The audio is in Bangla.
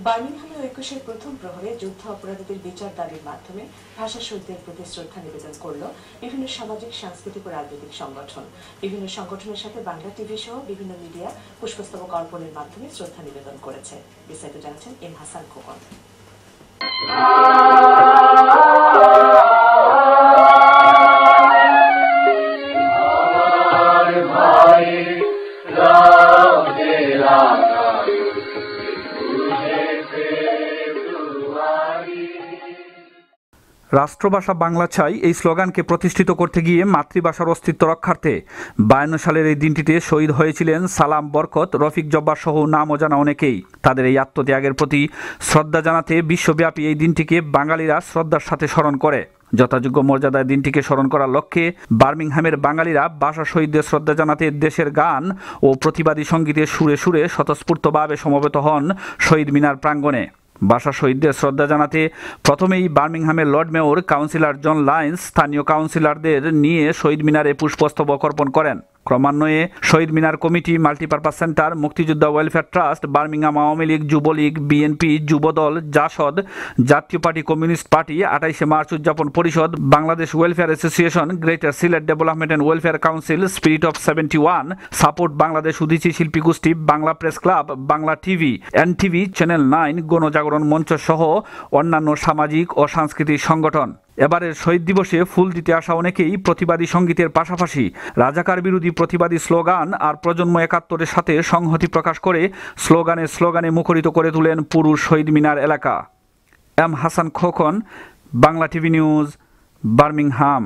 বার্মিংহামে ঐক্যের প্রথম প্রহরে যুদ্ধ অপরাধীদের বিচার দাবির মাধ্যমে ভাষা শহীদদের প্রতি শ্রদ্ধা নিবেদন করল বিভিন্ন সামাজিক, সাংস্কৃতিক ও রাজনৈতিক সংগঠন। বিভিন্ন সংগঠনের সাথে বাংলা টিভি সহ বিভিন্ন মিডিয়া পুষ্পস্তবক অর্পণের মাধ্যমে শ্রদ্ধা নিবেদন করেছে। বিস্তারিত জানাচ্ছেন এম হাসান খোকন। রাষ্ট্রভাষা বাংলা চাই এই স্লোগানকে প্রতিষ্ঠিত করতে গিয়ে মাতৃভাষার অস্তিত্ব রক্ষার্থে 52 সালের এই দিনটিতে শহীদ হয়েছিলেন সালাম, বরকত, রফিক জব্বার সহ নাম অজানা অনেকেই। তাদের এই আত্মত্যাগের প্রতি শ্রদ্ধা জানাতে বিশ্বব্যাপী এই দিনটিকে বাঙালিরা শ্রদ্ধার সাথে স্মরণ করে। যথাযোগ্য মর্যাদায় দিনটিকে স্মরণ করার লক্ষ্যে বার্মিংহামের বাঙালিরা ভাষা শহীদদের শ্রদ্ধা জানাতে দেশের গান ও প্রতিবাদী সঙ্গীতের সুরে সুরে স্বতঃস্ফূর্তভাবে সমবেত হন শহীদ মিনার প্রাঙ্গণে। ভাষা শহীদদের শ্রদ্ধা জানাতে প্রথমেই বার্মিংহামের lord mayor councillor John Lines স্থানীয় কাউন্সিলরদের নিয়ে শহীদ মিনারে পুষ্পস্তবক অর্পণ করেন। ক্রমান্বয়ে Shaheed Minar committee, multipurpose centre, Muktijoddha welfare trust, Birmingham Awami League, Jubo League, BNP, Jubodal, JASAD, Jatiya party, communist party, 28শে মার্চ উদযাপন পরিষদ, Bangladesh welfare association, greater Sylhet development and welfare council, spirit of 71, support Bangladesh, Udichi Shilpi Goshthi, Bangla press club, Bangla TV, NTV, channel 9, Gonojagoron মঞ্চ সহ অন্যান্য সামাজিক ও সাংস্কৃতিক সংগঠন। এবারের শহীদ দিবসে ফুল দিতে আসা অনেকেই প্রতিবাদী সঙ্গীতের পাশাপাশি রাজাকার বিরোধী প্রতিবাদী স্লোগান আর প্রজন্ম একাত্তরের সাথে সংহতি প্রকাশ করে স্লোগানে মুখরিত করে তোলেন পুরো শহীদ মিনার এলাকা। M Hasan Khokon, Bangla TV news, Birmingham.